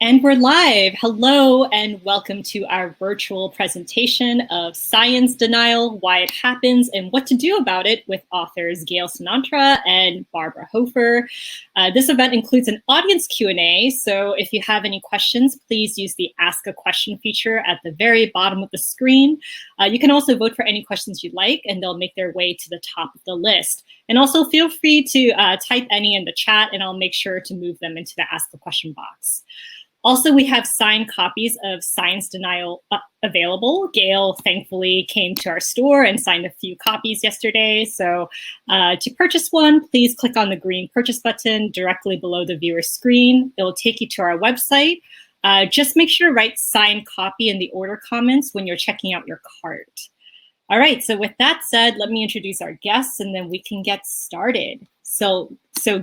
And we're live. Hello and welcome to our virtual presentation of Science Denial, Why It Happens and What to Do About It with authors Gale Sinatra and Barbara Hofer. This event includes an audience Q&A, so if you have any questions, please use the Ask a Question feature at the very bottom of the screen. You can also vote for any questions you'd like and they'll make their way to the top of the list. And also feel free to type any in the chat and I'll make sure to move them into the Ask a Question box. Also, we have signed copies of Science Denial available. Gale thankfully came to our store and signed a few copies yesterday. So to purchase one, please click on the green purchase button directly below the viewer screen. It will take you to our website. Just make sure to write signed copy in the order comments when you're checking out your cart. All right, so with that said, let me introduce our guests and then we can get started. So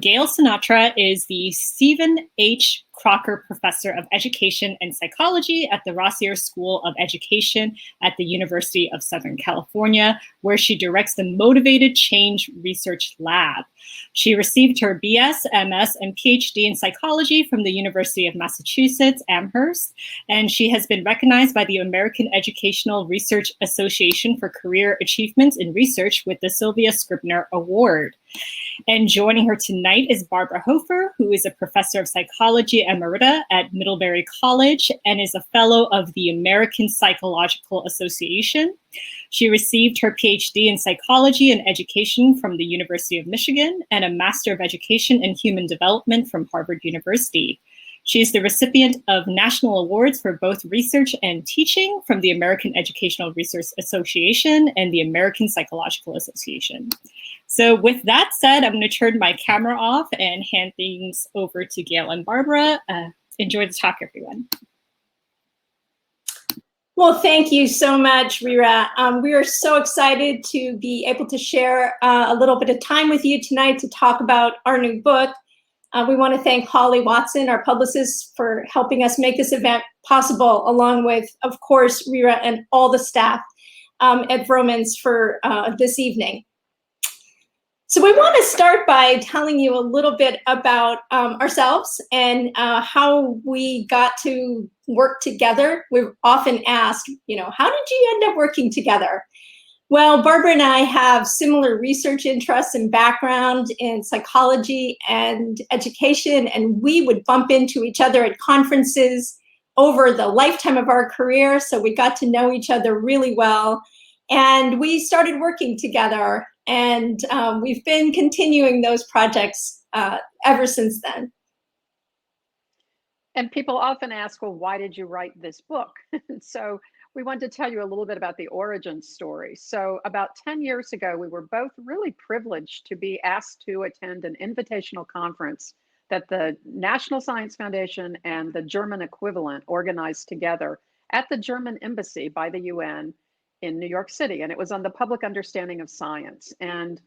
Gale Sinatra is the Stephen H. Crocker Professor of Education and Psychology at the Rossier School of Education at the University of Southern California, where she directs the Motivated Change Research Lab. She received her BS, MS, and PhD in psychology from the University of Massachusetts, Amherst, and she has been recognized by the American Educational Research Association for Career Achievements in Research with the Sylvia Scribner Award. And joining her tonight is Barbara Hofer, who is a professor of psychology emerita at Middlebury College and is a fellow of the American Psychological Association. She received her PhD in psychology and education from the University of Michigan and a Master of Education in Human Development from Harvard University. She is the recipient of national awards for both research and teaching from the American Educational Research Association and the American Psychological Association. So with that said, I'm going to turn my camera off and hand things over to Gale and Barbara. Enjoy the talk, everyone. Well, thank you so much, Rira. We are so excited to be able to share a little bit of time with you tonight to talk about our new book. We want to thank Holly Watson, our publicist, for helping us make this event possible, along with, of course, Rira and all the staff at Vroman's for this evening. So we want to start by telling you a little bit about ourselves and how we got to work together. We're often asked, how did you end up working together? Well, Barbara and I have similar research interests and background in psychology and education, and we would bump into each other at conferences over the lifetime of our career. So we got to know each other really well, and we started working together. And we've been continuing those projects ever since then. And people often ask, well, why did you write this book? So we wanted to tell you a little bit about the origin story. So about 10 years ago, we were both really privileged to be asked to attend an invitational conference that the National Science Foundation and the German equivalent organized together at the German embassy by the UN in New York City, and it was on the public understanding of science. And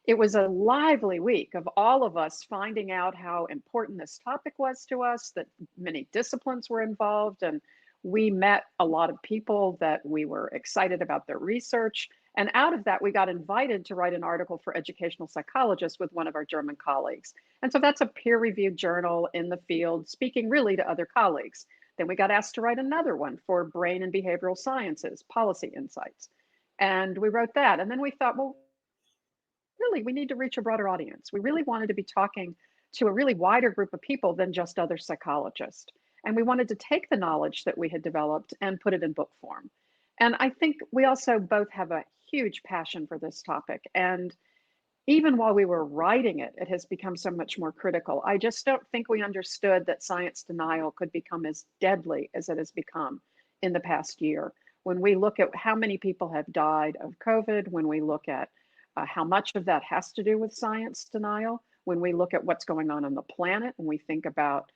it was a lively week of all of us finding out how important this topic was to us, that many disciplines were involved, and we met a lot of people that we were excited about their research. And out of that, we got invited to write an article for Educational Psychologists with one of our German colleagues. And so that's a peer-reviewed journal in the field, speaking really to other colleagues. Then we got asked to write another one for Brain and Behavioral Sciences, Policy Insights. And we wrote that. And then we thought, well, really, we need to reach a broader audience. We really wanted to be talking to a really wider group of people than just other psychologists. And we wanted to take the knowledge that we had developed and put it in book form. And I think we also both have a huge passion for this topic. And even while we were writing it, it has become so much more critical. I just don't think we understood that science denial could become as deadly as it has become in the past year. When we look at how many people have died of COVID, when we look at how much of that has to do with science denial, when we look at what's going on the planet, and we think about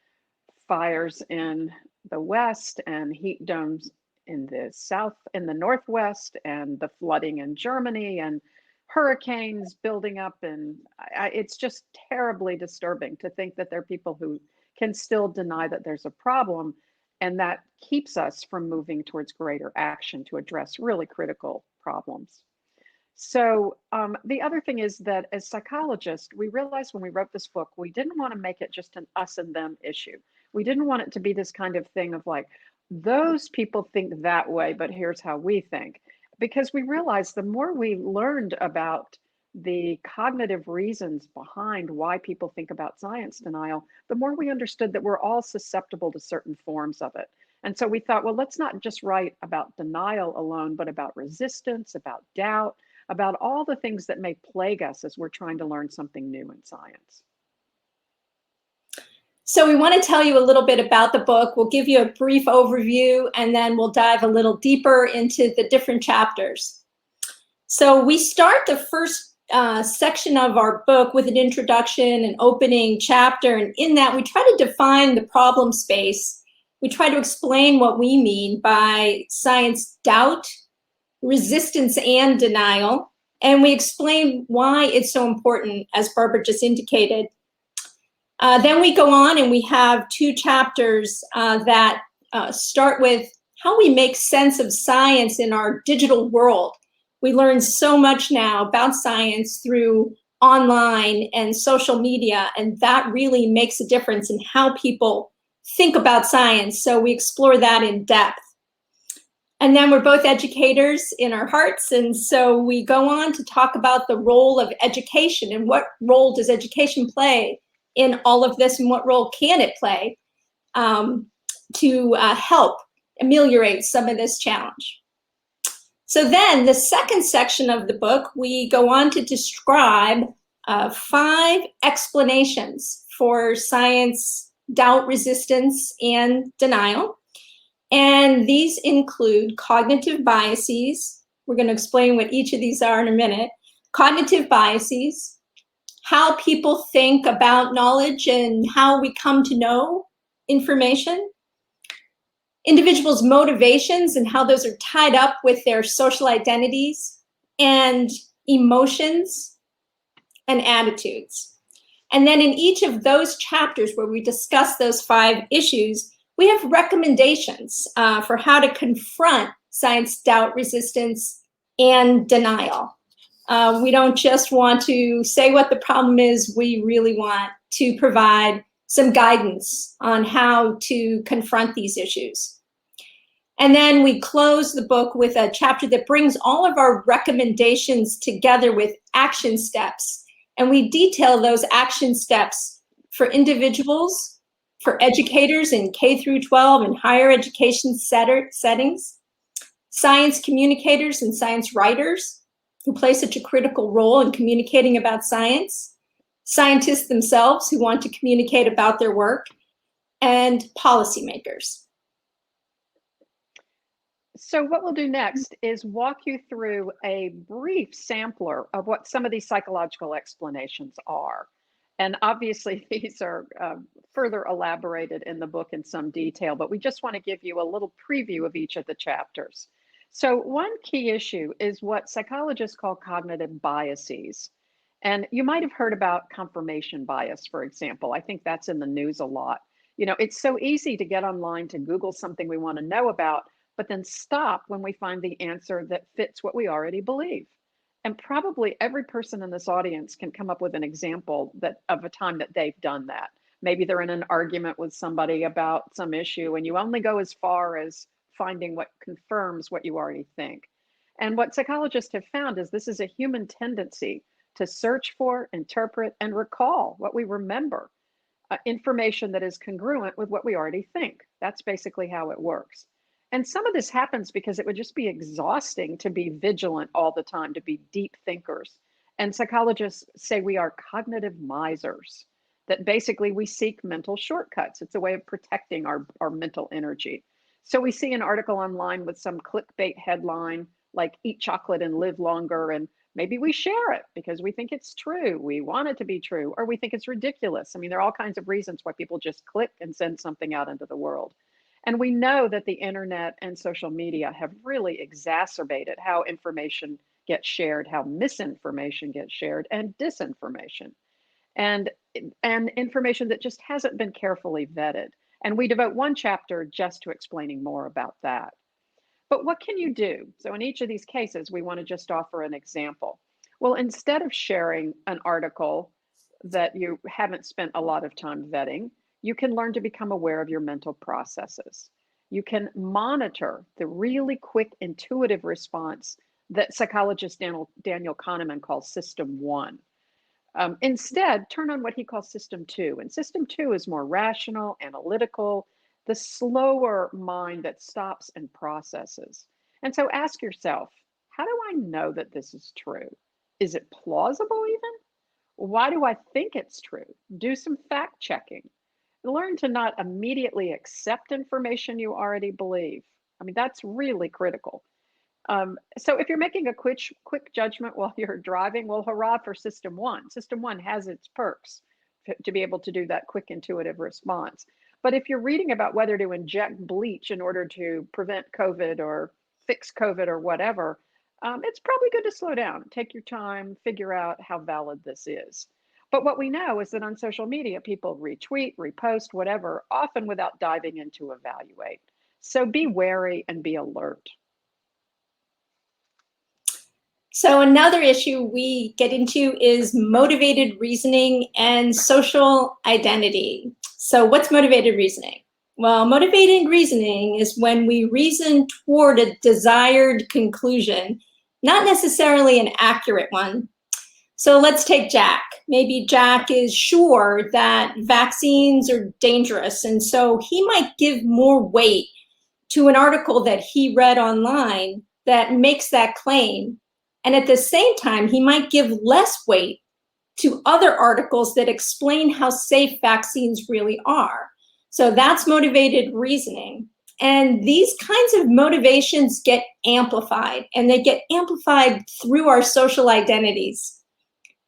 fires in the West and heat domes in the South, in the Northwest, and the flooding in Germany, and hurricanes building up, and it's just terribly disturbing to think that there are people who can still deny that there's a problem, and that keeps us from moving towards greater action to address really critical problems. So the other thing is that as psychologists, we realized when we wrote this book, we didn't want to make it just an us and them issue. We didn't want it to be this kind of thing of like, those people think that way, but here's how we think. Because we realized the more we learned about the cognitive reasons behind why people think about science denial, the more we understood that we're all susceptible to certain forms of it. And so we thought, well, let's not just write about denial alone, but about resistance, about doubt, about all the things that may plague us as we're trying to learn something new in science. So we want to tell you a little bit about the book. We'll give you a brief overview, and then we'll dive a little deeper into the different chapters. So we start the first section of our book with an introduction, an opening chapter, and in that we try to define the problem space. We try to explain what we mean by science doubt, resistance, and denial, and we explain why it's so important, as Barbara just indicated. Then we go on and we have two chapters that start with how we make sense of science in our digital world. We learn so much now about science through online and social media, and that really makes a difference in how people think about science. So we explore that in depth. And then we're both educators in our hearts, and so we go on to talk about the role of education and what role does education play in all of this, and what role can it play to help ameliorate some of this challenge. So then the second section of the book, we go on to describe 5 explanations for science doubt, resistance, and denial. And these include cognitive biases. We're going to explain what each of these are in a minute. Cognitive biases, how people think about knowledge and how we come to know information, individuals' motivations and how those are tied up with their social identities, and emotions and attitudes. And then in each of those chapters where we discuss those 5 issues, we have recommendations for how to confront science doubt, resistance, and denial. We don't just want to say what the problem is, we really want to provide some guidance on how to confront these issues. And then we close the book with a chapter that brings all of our recommendations together with action steps. And we detail those action steps for individuals, for educators in K through 12 and higher education settings, science communicators and science writers who play such a critical role in communicating about science, scientists themselves who want to communicate about their work, and policymakers. So what we'll do next is walk you through a brief sampler of what some of these psychological explanations are. And obviously these are further elaborated in the book in some detail, but we just want to give you a little preview of each of the chapters. So one key issue is what psychologists call cognitive biases. And you might have heard about confirmation bias, for example. I think that's in the news a lot. You know, it's so easy to get online to Google something we want to know about, but then stop when we find the answer that fits what we already believe. And probably every person in this audience can come up with an example of a time that they've done that. Maybe they're in an argument with somebody about some issue, and you only go as far as finding what confirms what you already think. And what psychologists have found is this is a human tendency to search for, interpret, and recall what we remember, information that is congruent with what we already think. That's basically how it works. And some of this happens because it would just be exhausting to be vigilant all the time, to be deep thinkers. And psychologists say we are cognitive misers, that basically we seek mental shortcuts. It's a way of protecting our mental energy. So we see an article online with some clickbait headline like "Eat chocolate and live longer," and maybe we share it because we think it's true, we want it to be true, or we think it's ridiculous. I mean, there are all kinds of reasons why people just click and send something out into the world. And we know that the internet and social media have really exacerbated how information gets shared, how misinformation gets shared, and disinformation, and information that just hasn't been carefully vetted. And we devote one chapter just to explaining more about that. But what can you do? So in each of these cases, we want to just offer an example. Well, instead of sharing an article that you haven't spent a lot of time vetting, You can learn to become aware of your mental processes. You can monitor the really quick, intuitive response that psychologist Daniel Kahneman calls System 1. Instead, turn on what he calls System 2. And System 2 is more rational, analytical, the slower mind that stops and processes. And so ask yourself, how do I know that this is true? Is it plausible even? Why do I think it's true? Do some fact checking. Learn to not immediately accept information you already believe. I mean, that's really critical. So if you're making a quick judgment while you're driving, well, hurrah for System 1. System 1 has its perks to be able to do that quick intuitive response. But if you're reading about whether to inject bleach in order to prevent COVID or fix COVID or whatever, it's probably good to slow down, take your time, figure out how valid this is. But what we know is that on social media, people retweet, repost, whatever, often without diving in to evaluate. So be wary and be alert. So another issue we get into is motivated reasoning and social identity. So what's motivated reasoning? Well, motivated reasoning is when we reason toward a desired conclusion, not necessarily an accurate one. So let's take Jack. Maybe Jack is sure that vaccines are dangerous, and so he might give more weight to an article that he read online that makes that claim. And at the same time, he might give less weight to other articles that explain how safe vaccines really are. So that's motivated reasoning. And these kinds of motivations get amplified, and they get amplified through our social identities.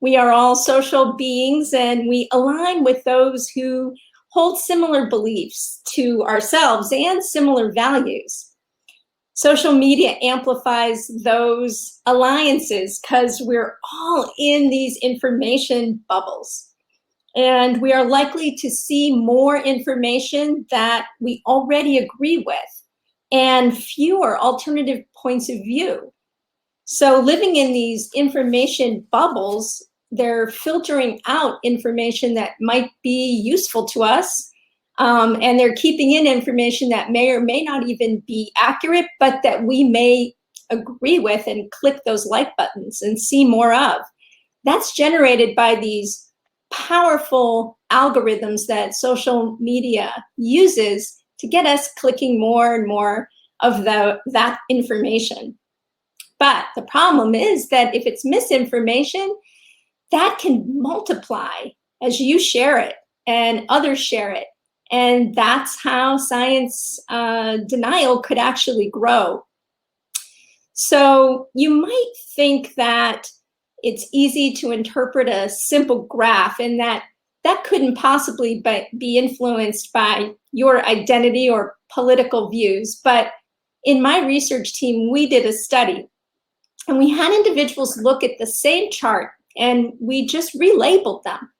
We are all social beings, and we align with those who hold similar beliefs to ourselves and similar values. Social media amplifies those alliances because we're all in these information bubbles. And we are likely to see more information that we already agree with and fewer alternative points of view. So living in these information bubbles, they're filtering out information that might be useful to us. And they're keeping in information that may or may not even be accurate, but that we may agree with and click those like buttons and see more of. That's generated by these powerful algorithms that social media uses to get us clicking more and more of that information. But the problem is that if it's misinformation, that can multiply as you share it and others share it. And that's how science denial could actually grow. So you might think that it's easy to interpret a simple graph and that couldn't possibly be influenced by your identity or political views. But in my research team, we did a study and we had individuals look at the same chart and we just relabeled them.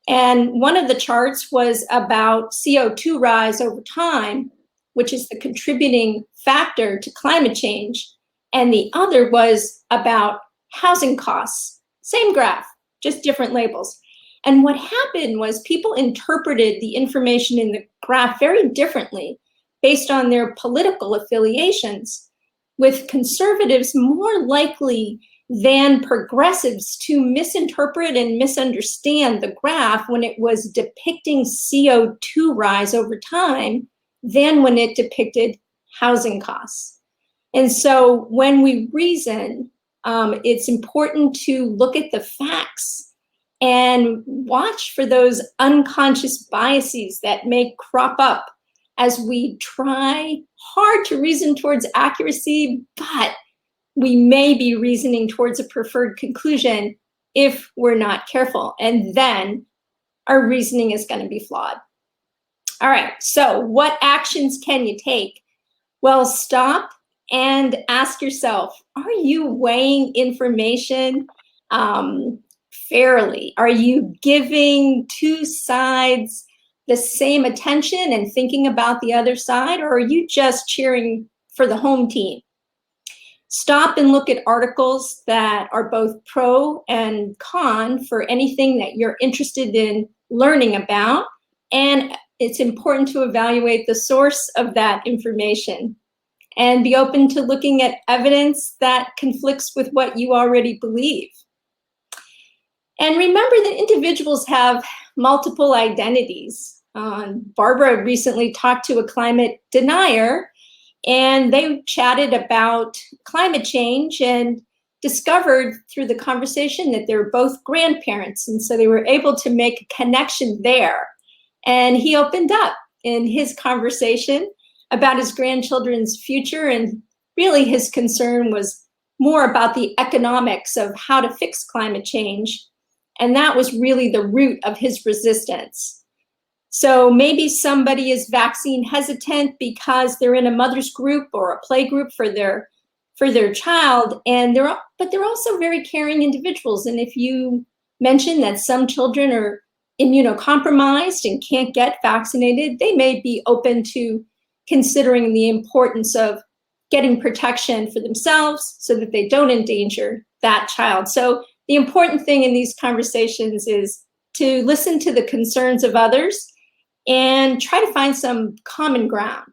And one of the charts was about CO2 rise over time, which is the contributing factor to climate change. And the other was about housing costs. Same graph, just different labels. And what happened was people interpreted the information in the graph very differently based on their political affiliations, with conservatives more likely than progressives to misinterpret and misunderstand the graph when it was depicting CO2 rise over time than when it depicted housing costs. And so when we reason, it's important to look at the facts and watch for those unconscious biases that may crop up as we try hard to reason towards accuracy, but we may be reasoning towards a preferred conclusion if we're not careful. And then our reasoning is going to be flawed. All right, so what actions can you take? Well, stop and ask yourself, are you weighing information fairly? Are you giving two sides the same attention and thinking about the other side, or are you just cheering for the home team? Stop and look at articles that are both pro and con for anything that you're interested in learning about, and it's important to evaluate the source of that information and be open to looking at evidence that conflicts with what you already believe. And remember that individuals have multiple identities. Barbara recently talked to a climate denier, and they chatted about climate change and discovered through the conversation that they're both grandparents. And so they were able to make a connection there. And he opened up in his conversation about his grandchildren's future. And really his concern was more about the economics of how to fix climate change. And that was really the root of his resistance. So maybe somebody is vaccine hesitant because they're in a mother's group or a play group for their child, and but they're also very caring individuals. And if you mention that some children are immunocompromised and can't get vaccinated, they may be open to considering the importance of getting protection for themselves so that they don't endanger that child. So the important thing in these conversations is to listen to the concerns of others and try to find some common ground.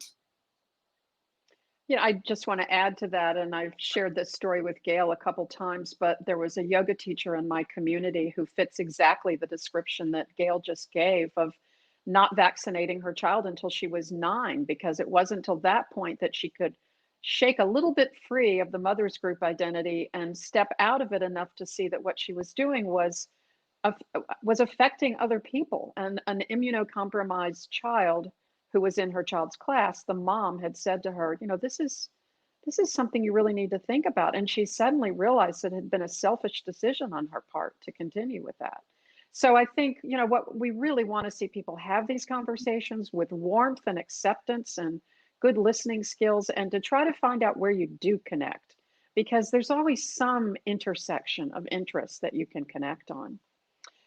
Yeah, I just want to add to that, and I've shared this story with Gale a couple times, but there was a yoga teacher in my community who fits exactly the description that Gale just gave of not vaccinating her child until she was 9, because it wasn't until that point that she could shake a little bit free of the mother's group identity and step out of it enough to see that what she was doing was affecting other people. And an immunocompromised child who was in her child's class, the mom had said to her, this is something you really need to think about. And she suddenly realized that it had been a selfish decision on her part to continue with that. So I think, what we really want to see people have these conversations with warmth and acceptance and good listening skills, and to try to find out where you do connect, because there's always some intersection of interests that you can connect on.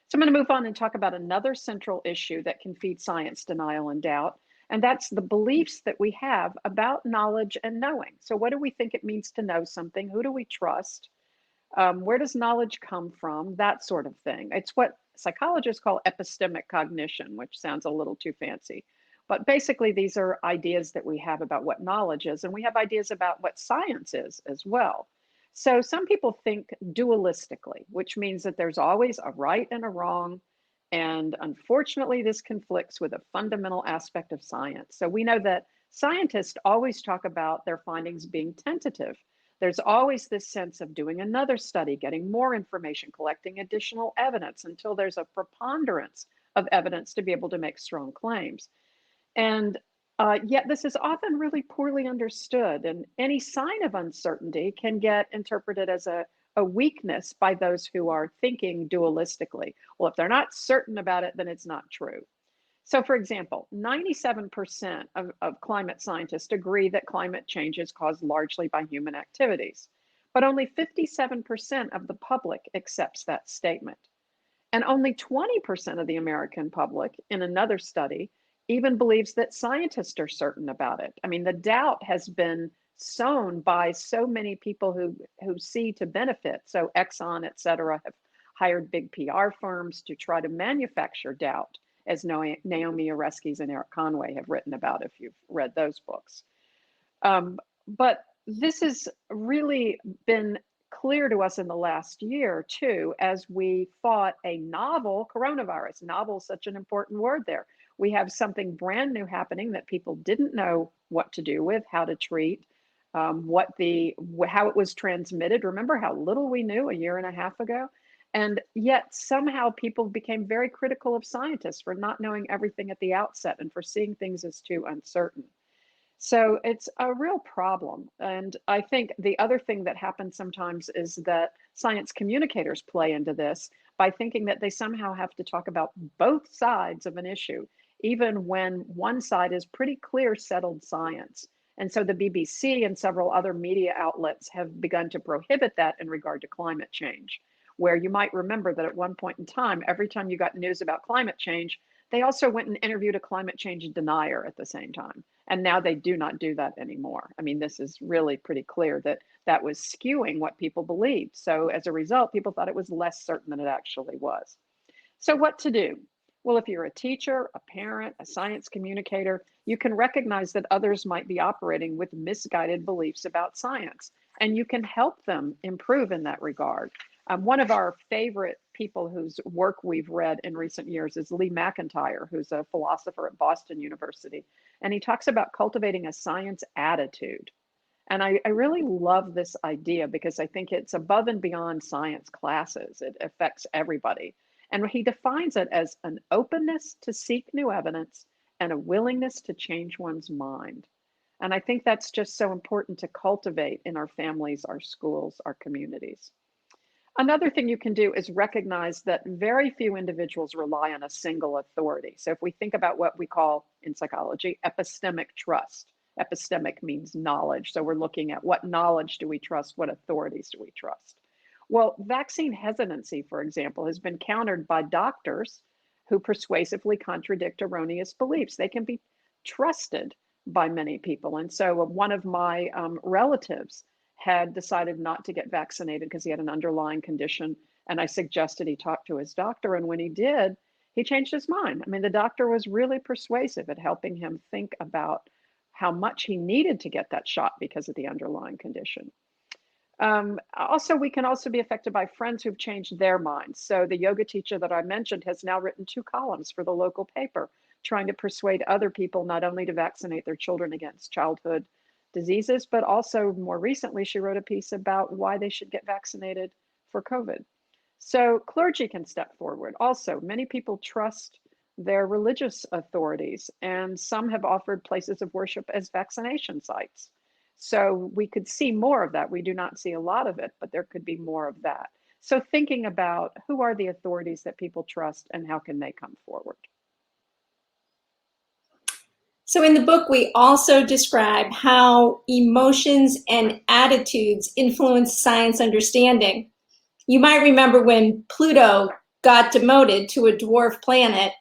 So I'm going to move on and talk about another central issue that can feed science denial and doubt, and that's the beliefs that we have about knowledge and knowing. So what do we think it means to know something? Who do we trust? Where does knowledge come from? That sort of thing. It's what psychologists call epistemic cognition, which sounds a little too fancy. But basically, these are ideas that we have about what knowledge is, and we have ideas about what science is as well. So some people think dualistically, which means that there's always a right and a wrong. And unfortunately, this conflicts with a fundamental aspect of science. So we know that scientists always talk about their findings being tentative. There's always this sense of doing another study, getting more information, collecting additional evidence until there's a preponderance of evidence to be able to make strong claims. And yet this is often really poorly understood, and any sign of uncertainty can get interpreted as a weakness by those who are thinking dualistically. Well, if they're not certain about it, then it's not true. So for example, 97% of climate scientists agree that climate change is caused largely by human activities, but only 57% of the public accepts that statement. And only 20% of the American public, in another study, even believes that scientists are certain about it. I mean, the doubt has been sown by so many people who see to benefit. So Exxon, et cetera, have hired big PR firms to try to manufacture doubt, as Naomi Oreskes and Eric Conway have written about, if you've read those books. But this has really been clear to us in the last year, too, as we fought a novel coronavirus. Novel is such an important word there. We have something brand new happening that people didn't know what to do with, how to treat, how it was transmitted. Remember how little we knew a year and a half ago? And yet somehow people became very critical of scientists for not knowing everything at the outset and for seeing things as too uncertain. So it's a real problem. And I think the other thing that happens sometimes is that science communicators play into this by thinking that they somehow have to talk about both sides of an issue, even when one side is pretty clear settled science. And so the BBC and several other media outlets have begun to prohibit that in regard to climate change, where you might remember that at one point in time, every time you got news about climate change, they also went and interviewed a climate change denier at the same time. And now they do not do that anymore. I mean, this is really pretty clear that that was skewing what people believed. So as a result, people thought it was less certain than it actually was. So what to do? Well, if you're a teacher, a parent, a science communicator, you can recognize that others might be operating with misguided beliefs about science, and you can help them improve in that regard. One of our favorite people whose work we've read in recent years is Lee McIntyre, who's a philosopher at Boston University, and he talks about cultivating a science attitude. And I really love this idea because I think it's above and beyond science classes. It affects everybody. And he defines it as an openness to seek new evidence and a willingness to change one's mind. And I think that's just so important to cultivate in our families, our schools, our communities. Another thing you can do is recognize that very few individuals rely on a single authority. So if we think about what we call in psychology epistemic trust, epistemic means knowledge. So we're looking at what knowledge do we trust, what authorities do we trust. Well, vaccine hesitancy, for example, has been countered by doctors who persuasively contradict erroneous beliefs. They can be trusted by many people. And so one of my relatives had decided not to get vaccinated because he had an underlying condition. And I suggested he talk to his doctor. And when he did, he changed his mind. I mean, the doctor was really persuasive at helping him think about how much he needed to get that shot because of the underlying condition. Also, we can also be affected by friends who've changed their minds. So the yoga teacher that I mentioned has now written 2 columns for the local paper, trying to persuade other people not only to vaccinate their children against childhood diseases, but also more recently, she wrote a piece about why they should get vaccinated for COVID. So clergy can step forward. Also, many people trust their religious authorities, and some have offered places of worship as vaccination sites. So we could see more of that. We do not see a lot of it, but there could be more of that. So thinking about who are the authorities that people trust and how can they come forward? So in the book, we also describe how emotions and attitudes influence science understanding. You might remember when Pluto got demoted to a dwarf planet,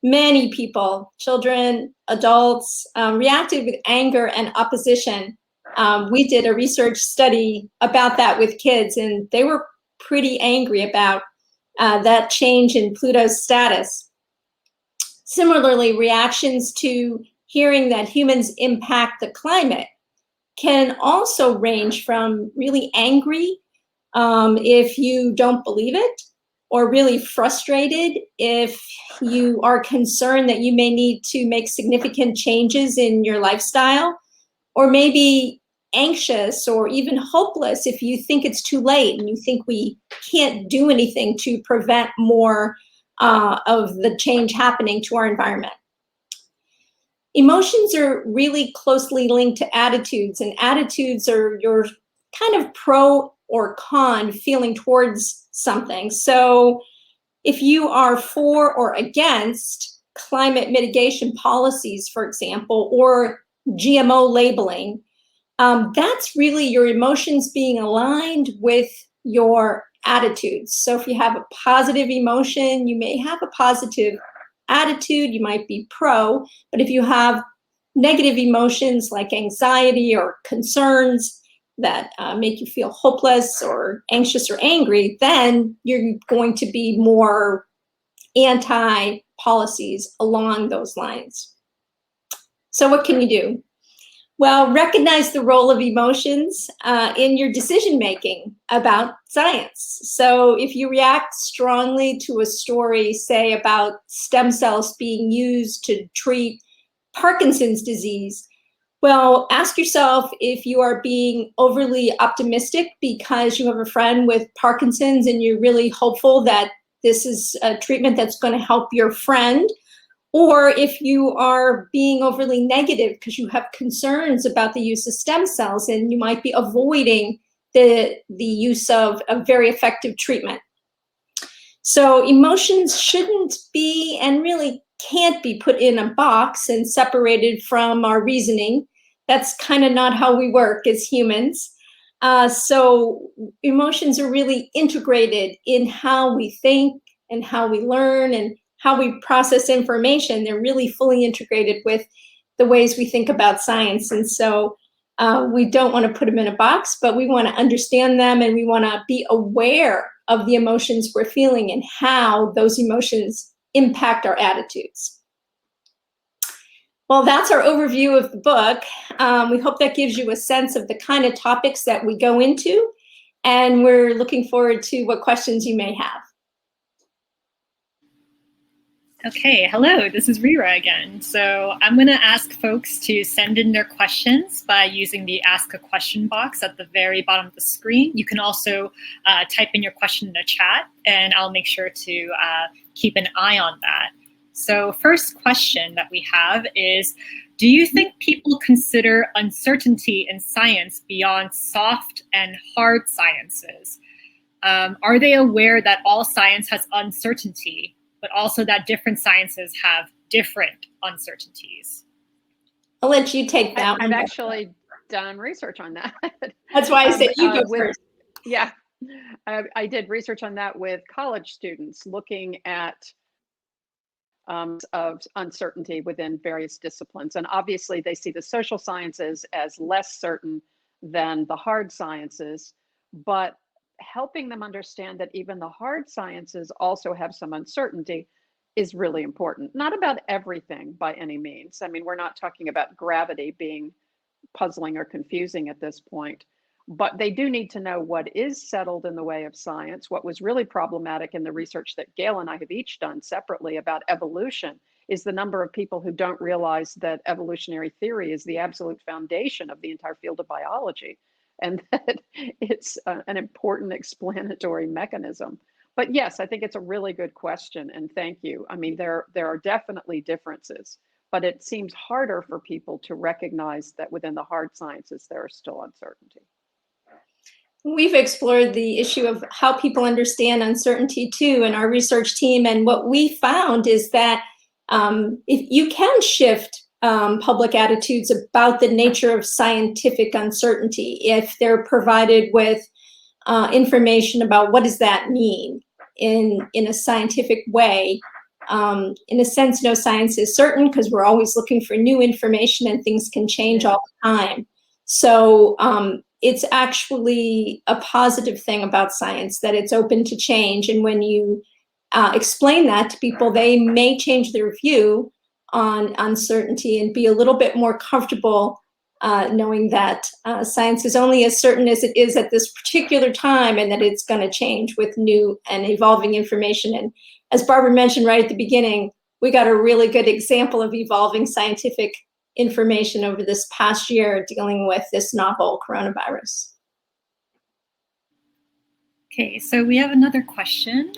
many people, children, adults, reacted with anger and opposition. We did a research study about that with kids, and they were pretty angry about that change in Pluto's status. Similarly, reactions to hearing that humans impact the climate can also range from really angry if you don't believe it, or really frustrated if you are concerned that you may need to make significant changes in your lifestyle, or maybe anxious or even hopeless if you think it's too late and you think we can't do anything to prevent more of the change happening to our environment. Emotions are really closely linked to attitudes, and attitudes are your kind of pro or con feeling towards something. So if you are for or against climate mitigation policies, for example, or GMO labeling, that's really your emotions being aligned with your attitudes. So if you have a positive emotion, you may have a positive attitude, you might be pro, but if you have negative emotions like anxiety or concerns that make you feel hopeless or anxious or angry, then you're going to be more anti-policies along those lines. So what can you do? Well, recognize the role of emotions in your decision-making about science. So if you react strongly to a story, say about stem cells being used to treat Parkinson's disease, well, ask yourself if you are being overly optimistic because you have a friend with Parkinson's and you're really hopeful that this is a treatment that's going to help your friend, or if you are being overly negative because you have concerns about the use of stem cells and you might be avoiding the use of a very effective treatment. So emotions shouldn't be and really can't be put in a box and separated from our reasoning. That's kind of not how we work as humans. So emotions are really integrated in how we think and how we learn and how we process information. They're really fully integrated with the ways we think about science. And so we don't want to put them in a box, but we want to understand them and we want to be aware of the emotions we're feeling and how those emotions impact our attitudes. Well, that's our overview of the book. We hope that gives you a sense of the kind of topics that we go into, and we're looking forward to what questions you may have. Okay, hello, this is Rira again. So I'm going to ask folks to send in their questions by using the Ask a Question box at the very bottom of the screen. You can also type in your question in the chat, and I'll make sure to keep an eye on that. So first question that we have is, do you think people consider uncertainty in science beyond soft and hard sciences? Are they aware that all science has uncertainty, but also that different sciences have different uncertainties? I'll let you take that one. I've actually done research on that. That's why I said you go first. Yeah, I did research on that with college students, looking at of uncertainty within various disciplines. And obviously they see the social sciences as less certain than the hard sciences, but helping them understand that even the hard sciences also have some uncertainty is really important. Not about everything by any means. I mean, we're not talking about gravity being puzzling or confusing at this point, but they do need to know what is settled in the way of science. What was really problematic in the research that Gale and I have each done separately about evolution is the number of people who don't realize that evolutionary theory is the absolute foundation of the entire field of biology, and that it's an important explanatory mechanism. But yes, I think it's a really good question, and thank you. I mean, there are definitely differences, but it seems harder for people to recognize that within the hard sciences, there is still uncertainty. We've explored the issue of how people understand uncertainty too in our research team, and what we found is that if you can shift public attitudes about the nature of scientific uncertainty, if they're provided with information about what does that mean in a scientific way. In a sense, no science is certain because we're always looking for new information and things can change all the time. So it's actually a positive thing about science that it's open to change. And when you explain that to people, they may change their view on uncertainty and be a little bit more comfortable knowing that science is only as certain as it is at this particular time, and that it's going to change with new and evolving information. And as Barbara mentioned right at the beginning, we got a really good example of evolving scientific information over this past year dealing with this novel coronavirus. Okay, so we have another question.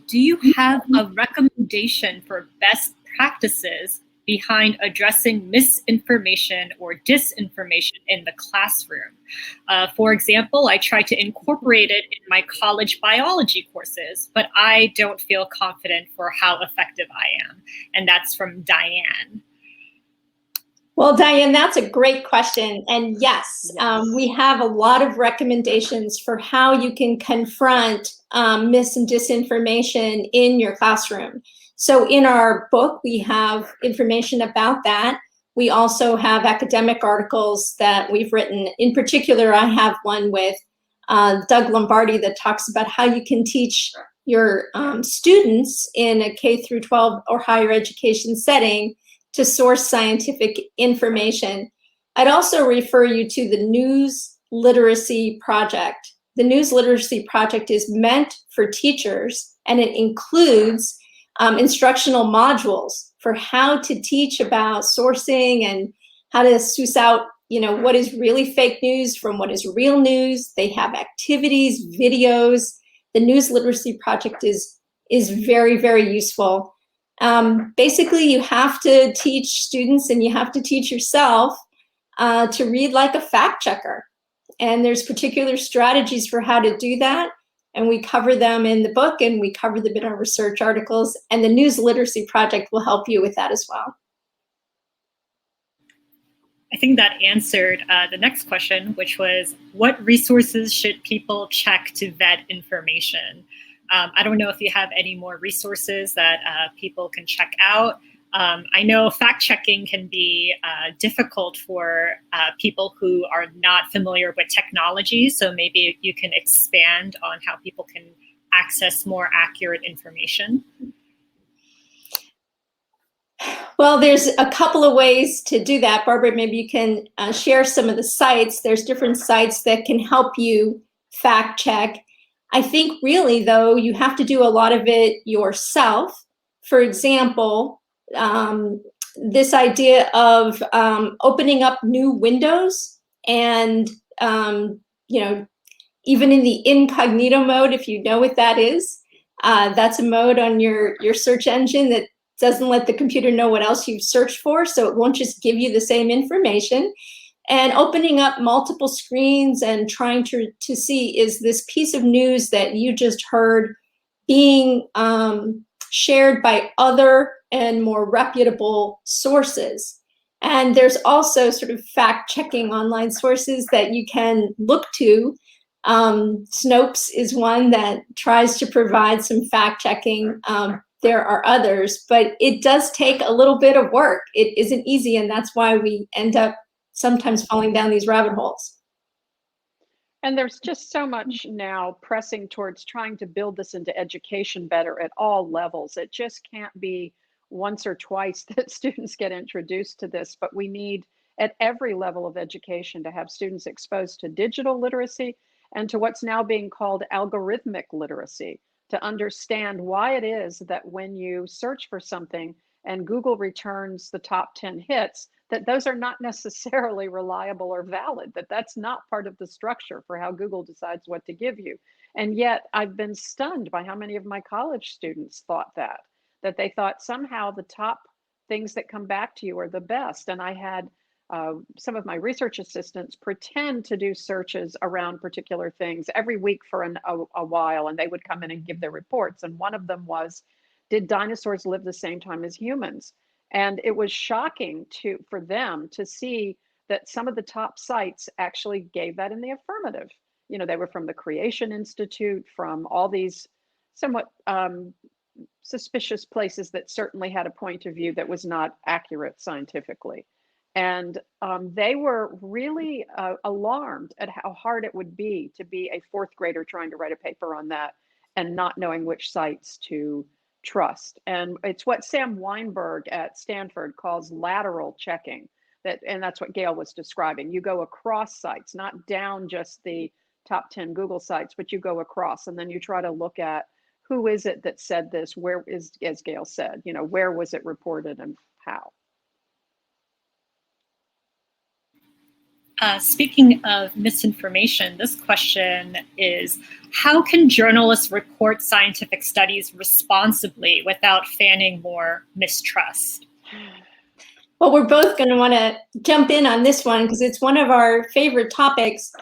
Do you have a recommendation for best practices behind addressing misinformation or disinformation in the classroom? For example, I try to incorporate it in my college biology courses, but I don't feel confident for how effective I am. And that's from Diane. Well, Diane, that's a great question. And yes, we have a lot of recommendations for how you can confront mis and disinformation in your classroom. So in our book, we have information about that. We also have academic articles that we've written. In particular, I have one with Doug Lombardi that talks about how you can teach your students in a K through 12 or higher education setting to source scientific information. I'd also refer you to the News Literacy Project. The News Literacy Project is meant for teachers, and it includes instructional modules for how to teach about sourcing and how to suss out, what is really fake news from what is real news. They have activities, videos. The News Literacy Project is very, very useful. Basically, you have to teach students and you have to teach yourself to read like a fact checker. And there's particular strategies for how to do that. And we cover them in the book, and we cover them in our research articles. And the News Literacy Project will help you with that as well. I think that answered the next question, which was, what resources should people check to vet information? I don't know if you have any more resources that people can check out. I know fact-checking can be difficult for people who are not familiar with technology, so maybe you can expand on how people can access more accurate information. Well, there's a couple of ways to do that. Barbara, maybe you can share some of the sites. There's different sites that can help you fact check. I think really, though, you have to do a lot of it yourself. For example, this idea of opening up new windows and, even in the incognito mode, if you know what that is, that's a mode on your search engine that doesn't let the computer know what else you've searched for, so it won't just give you the same information. And opening up multiple screens and trying to see, is this piece of news that you just heard being shared by other and more reputable sources? And there's also sort of fact-checking online sources that you can look to. Snopes is one that tries to provide some fact-checking. There are others, but it does take a little bit of work. It isn't easy, and that's why we end up sometimes falling down these rabbit holes. And there's just so much now pressing towards trying to build this into education better at all levels. It just can't be once or twice that students get introduced to this, but we need at every level of education to have students exposed to digital literacy and to what's now being called algorithmic literacy, to understand why it is that when you search for something and Google returns the top 10 hits, that those are not necessarily reliable or valid, that that's not part of the structure for how Google decides what to give you. And yet I've been stunned by how many of my college students thought that they thought somehow the top things that come back to you are the best. And I had some of my research assistants pretend to do searches around particular things every week for a while, and they would come in and give their reports. And one of them was, did dinosaurs live the same time as humans? And it was shocking for them to see that some of the top sites actually gave that in the affirmative. They were from the Creation Institute, from all these somewhat suspicious places that certainly had a point of view that was not accurate scientifically. And they were really alarmed at how hard it would be to be a fourth grader trying to write a paper on that and not knowing which sites to trust. And it's what Sam Weinberg at Stanford calls lateral checking. And that's what Gale was describing. You go across sites, not down just the top 10 Google sites, but you go across, and then you try to look at who is it that said this, where is, as Gale said, where was it reported and how. Speaking of misinformation, this question is, how can journalists report scientific studies responsibly without fanning more mistrust? Well, we're both going to want to jump in on this one because it's one of our favorite topics.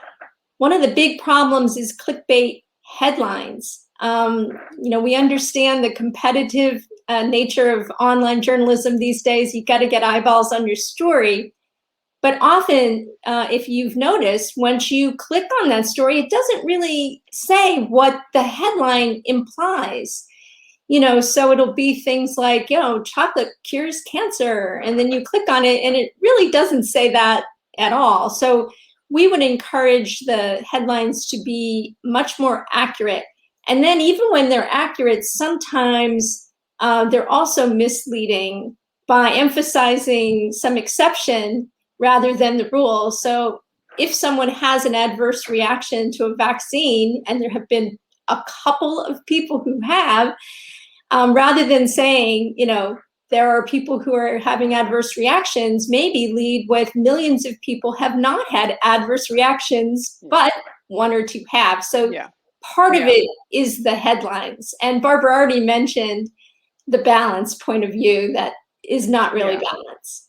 One of the big problems is clickbait headlines. We understand the competitive nature of online journalism these days. You've got to get eyeballs on your story. But often, if you've noticed, once you click on that story, it doesn't really say what the headline implies. So it'll be things like, chocolate cures cancer. And then you click on it and it really doesn't say that at all. So we would encourage the headlines to be much more accurate. And then even when they're accurate, sometimes they're also misleading by emphasizing some exception rather than the rule. So if someone has an adverse reaction to a vaccine, and there have been a couple of people who have, rather than saying, there are people who are having adverse reactions, maybe lead with millions of people have not had adverse reactions, but one or two have. So part of it is the headlines. And Barbara already mentioned the balance point of view that is not really balanced.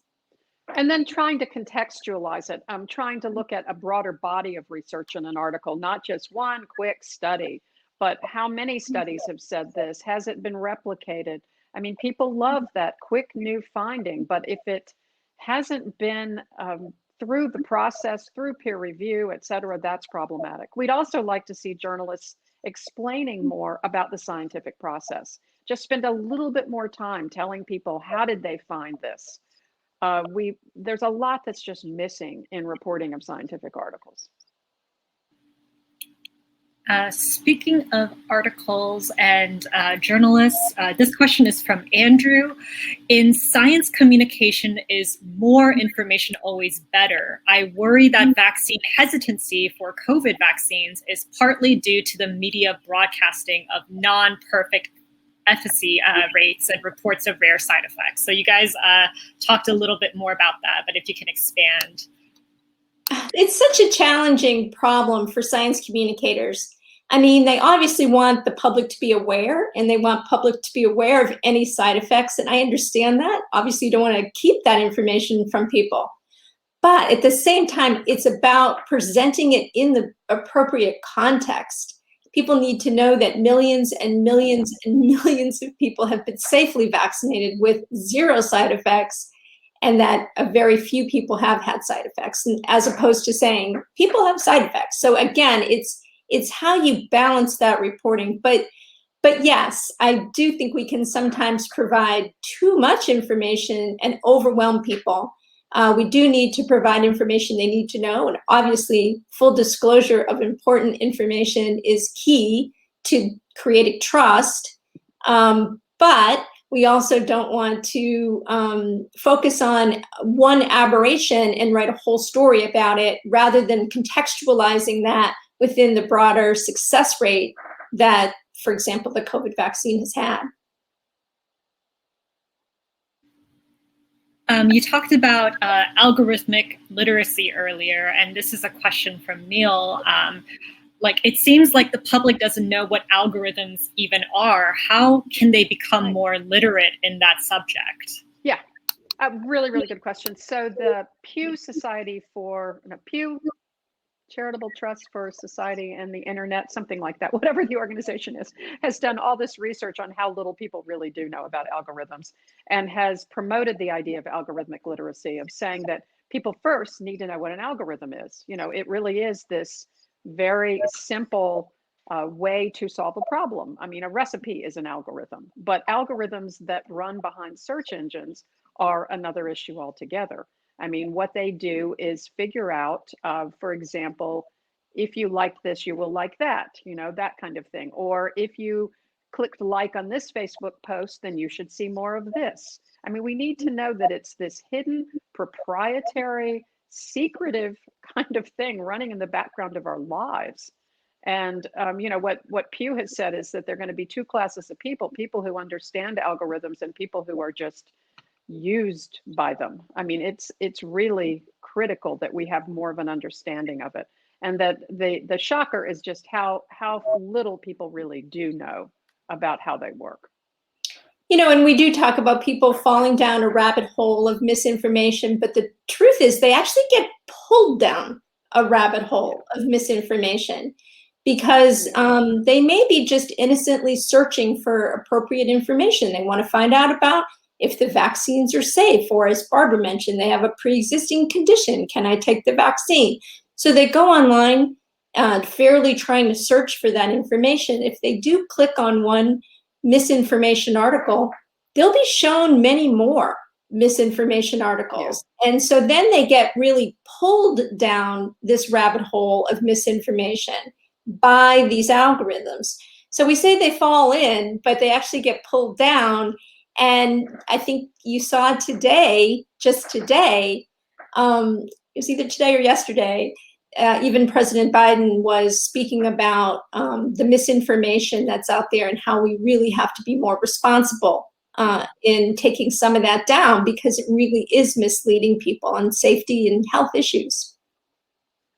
And then trying to contextualize it, trying to look at a broader body of research in an article, not just one quick study, but how many studies have said this? Has it been replicated? I mean, people love that quick new finding, but if it hasn't been through the process, through peer review, et cetera, that's problematic. We'd also like to see journalists explaining more about the scientific process. Just spend a little bit more time telling people, how did they find this? There's a lot that's just missing in reporting of scientific articles. Speaking of articles and journalists, this question is from Andrew. In science communication, is more information always better? I worry that vaccine hesitancy for COVID vaccines is partly due to the media broadcasting of non-perfect efficacy rates and reports of rare side effects. So you guys talked a little bit more about that, but if you can expand. It's such a challenging problem for science communicators. I mean, they obviously want the public to be aware, and they want public to be aware of any side effects. And I understand that. Obviously, you don't want to keep that information from people. But at the same time, it's about presenting it in the appropriate context. People need to know that millions and millions and millions of people have been safely vaccinated with zero side effects, and that a very few people have had side effects, as opposed to saying people have side effects. So again, it's how you balance that reporting. But yes, I do think we can sometimes provide too much information and overwhelm people. We do need to provide information they need to know. And obviously, full disclosure of important information is key to creating trust. But we also don't want to focus on one aberration and write a whole story about it, rather than contextualizing that within the broader success rate that, for example, the COVID vaccine has had. You talked about algorithmic literacy earlier, and this is a question from Neil. Like, it seems like the public doesn't know what algorithms even are. How can they become more literate in that subject? Yeah, a really, really good question. So the Pew Society for, Pew Charitable Trust for Society and the Internet, something like that, whatever the organization is, has done all this research on how little people really do know about algorithms, and has promoted the idea of algorithmic literacy, of saying that people first need to know what an algorithm is. It really is this very simple way to solve a problem. I mean, a recipe is an algorithm, but algorithms that run behind search engines are another issue altogether. I mean, what they do is figure out, for example, if you like this, you will like that, that kind of thing. Or if you clicked like on this Facebook post, then you should see more of this. I mean, we need to know that it's this hidden, proprietary, secretive kind of thing running in the background of our lives. And what Pew has said is that there are going to be two classes of people who understand algorithms and people who are just used by them. I mean, it's really critical that we have more of an understanding of it, and that the shocker is just how little people really do know about how they work. And we do talk about people falling down a rabbit hole of misinformation, but the truth is they actually get pulled down a rabbit hole of misinformation, because they may be just innocently searching for appropriate information. They want to find out about if the vaccines are safe, or, as Barbara mentioned, they have a pre-existing condition. Can I take the vaccine? So they go online fairly trying to search for that information. If they do click on one misinformation article, they'll be shown many more misinformation articles. Yeah. And so then they get really pulled down this rabbit hole of misinformation by these algorithms. So we say they fall in, but they actually get pulled down. And I think you saw today, just today, it was either today or yesterday, even President Biden was speaking about the misinformation that's out there and how we really have to be more responsible in taking some of that down, because it really is misleading people on safety and health issues.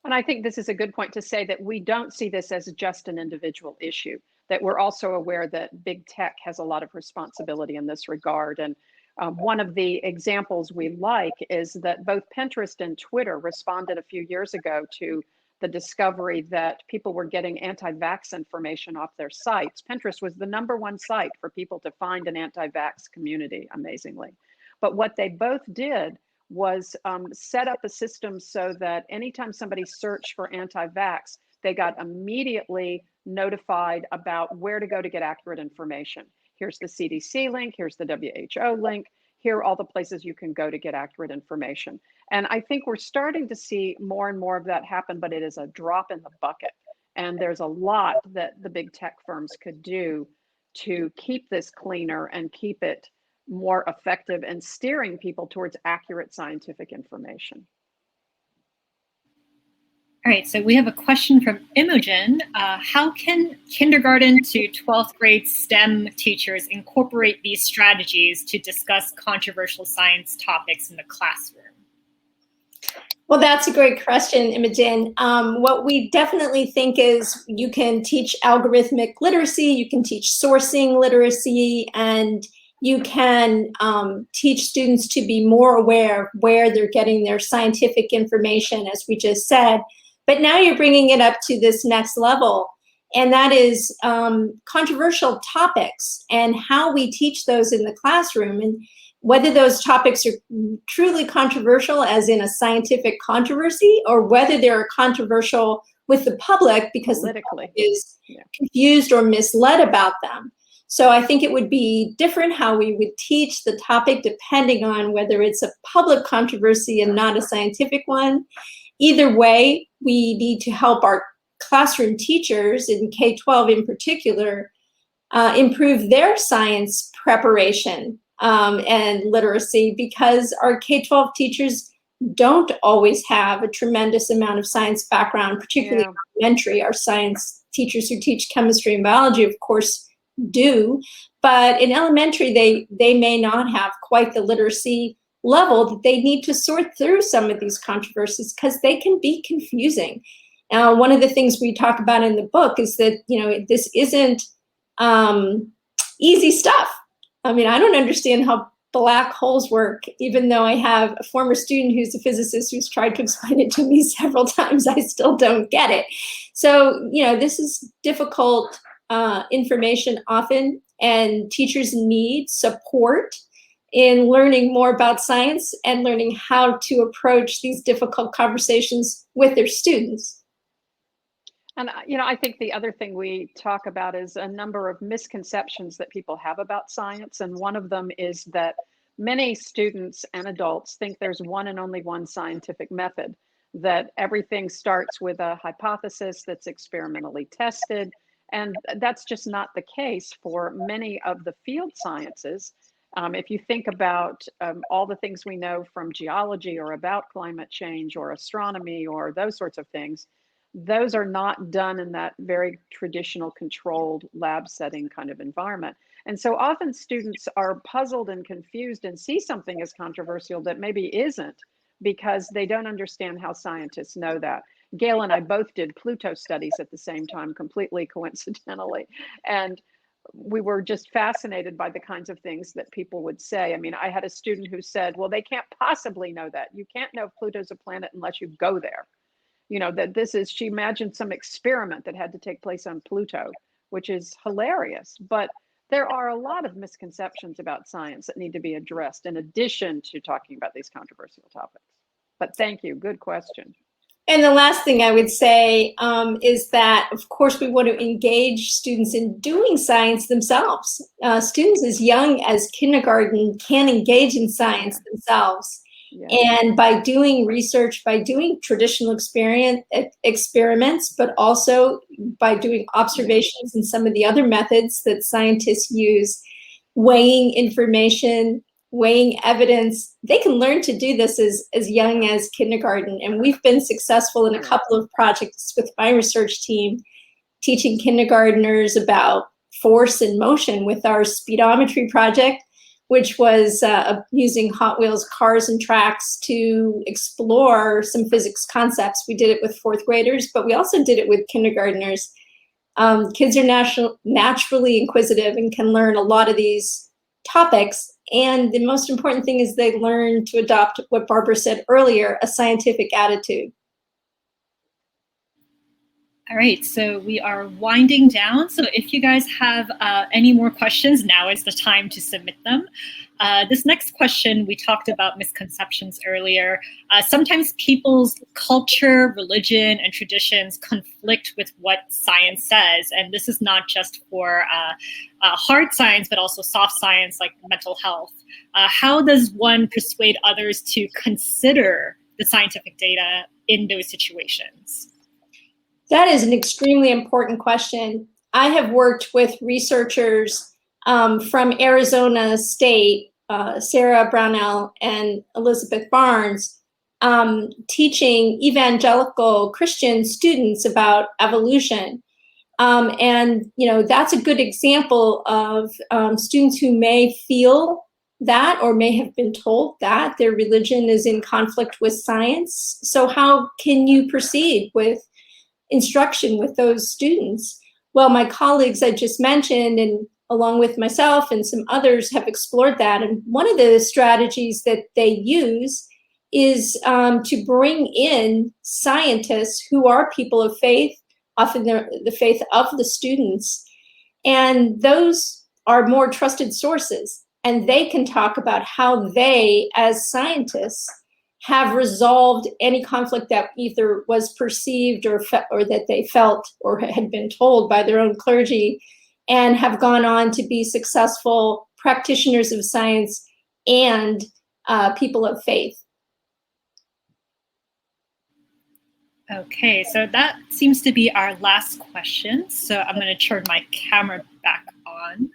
And I think this is a good point to say that we don't see this as just an individual issue, that we're also aware that big tech has a lot of responsibility in this regard. And one of the examples we like is that both Pinterest and Twitter responded a few years ago to the discovery that people were getting anti-vax information off their sites. Pinterest was the #1 site for people to find an anti-vax community, amazingly. But what they both did was set up a system so that anytime somebody searched for anti-vax, they got immediately notified about where to go to get accurate information. Here's the CDC link, here's the WHO link, here are all the places you can go to get accurate information. And I think we're starting to see more and more of that happen, but it is a drop in the bucket. And there's a lot that the big tech firms could do to keep this cleaner and keep it more effective in steering people towards accurate scientific information. All right, so we have a question from Imogen. How can kindergarten to 12th grade STEM teachers incorporate these strategies to discuss controversial science topics in the classroom? Well, that's a great question, Imogen. What we definitely think is you can teach algorithmic literacy, you can teach sourcing literacy, and you can teach students to be more aware of where they're getting their scientific information, as we just said. But now you're bringing it up to this next level, and that is controversial topics and how we teach those in the classroom, and whether those topics are truly controversial, as in a scientific controversy, or whether they're controversial with the public because the public is confused or misled about them. So I think it would be different how we would teach the topic depending on whether it's a public controversy and not a scientific one. Either way, we need to help our classroom teachers, in K-12 in particular, improve their science preparation and literacy, because our K-12 teachers don't always have a tremendous amount of science background, particularly in elementary. Our science teachers who teach chemistry and biology, of course, do, but in elementary, they may not have quite the literacy level that they need to sort through some of these controversies, because they can be confusing. Now, one of the things we talk about in the book is that, this isn't easy stuff. I mean, I don't understand how black holes work, even though I have a former student who's a physicist who's tried to explain it to me several times. I still don't get it. So, this is difficult information often, and teachers need support in learning more about science and learning how to approach these difficult conversations with their students. And, I think the other thing we talk about is a number of misconceptions that people have about science. And one of them is that many students and adults think there's one and only one scientific method, that everything starts with a hypothesis that's experimentally tested. And that's just not the case for many of the field sciences. If you think about all the things we know from geology or about climate change or astronomy or those sorts of things, those are not done in that very traditional controlled lab setting kind of environment. And so often students are puzzled and confused and see something as controversial that maybe isn't, because they don't understand how scientists know that. Gale and I both did Pluto studies at the same time, completely coincidentally. And we were just fascinated by the kinds of things that people would say. I mean, I had a student who said, well, they can't possibly know that. You can't know if Pluto's a planet unless you go there. That she imagined some experiment that had to take place on Pluto, which is hilarious. But there are a lot of misconceptions about science that need to be addressed in addition to talking about these controversial topics. But thank you, good question. And the last thing I would say is that, of course, we want to engage students in doing science themselves. Students as young as kindergarten can engage in science themselves. Yeah. And by doing research, by doing traditional experiments, but also by doing observations and some of the other methods that scientists use, weighing information, weighing evidence, they can learn to do this as young as kindergarten. And we've been successful in a couple of projects with my research team, teaching kindergartners about force and motion with our speedometry project, which was using Hot Wheels cars and tracks to explore some physics concepts. We did it with fourth graders, but we also did it with kindergartners. Kids are naturally inquisitive and can learn a lot of these topics. And the most important thing is they learn to adopt what Barbara said earlier, a scientific attitude. All right, so we are winding down. So if you guys have any more questions, now is the time to submit them. This next question, we talked about misconceptions earlier. Sometimes people's culture, religion, and traditions conflict with what science says. And this is not just for hard science, but also soft science like mental health. How does one persuade others to consider the scientific data in those situations? That is an extremely important question. I have worked with researchers from Arizona State, Sarah Brownell and Elizabeth Barnes, teaching evangelical Christian students about evolution. And that's a good example of students who may feel that or may have been told that their religion is in conflict with science. So how can you proceed with instruction with those students? Well, my colleagues I just mentioned, and along with myself and some others, have explored that. And one of the strategies that they use is to bring in scientists who are people of faith, often the faith of the students. And those are more trusted sources. And they can talk about how they, as scientists, have resolved any conflict that either was perceived or that they felt or had been told by their own clergy, and have gone on to be successful practitioners of science and people of faith. Okay, so that seems to be our last question. So I'm going to turn my camera back on.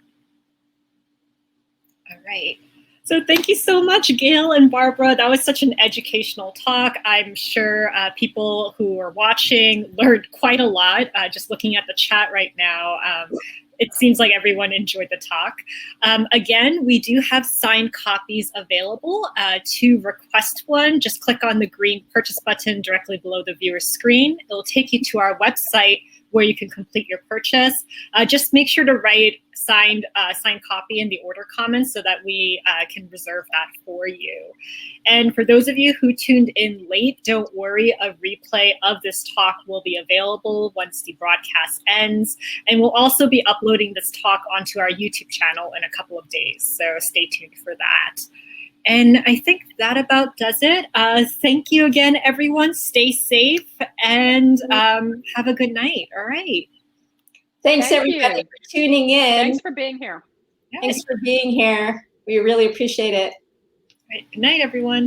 All right. So thank you so much, Gale and Barbara. That was such an educational talk. I'm sure people who are watching learned quite a lot just looking at the chat right now. It seems like everyone enjoyed the talk. Again, we do have signed copies available. To request one, just click on the green purchase button directly below the viewer's screen. It will take you to our website where you can complete your purchase. Just make sure to write signed copy in the order comments so that we can reserve that for you. And for those of you who tuned in late, don't worry, a replay of this talk will be available once the broadcast ends. And we'll also be uploading this talk onto our YouTube channel in a couple of days, so stay tuned for that. And I think that about does it. Thank you again, everyone. Stay safe and have a good night. All right. Thanks, everybody, for tuning in. Thanks for being here. Thanks for being here. We really appreciate it. All right. Good night, everyone.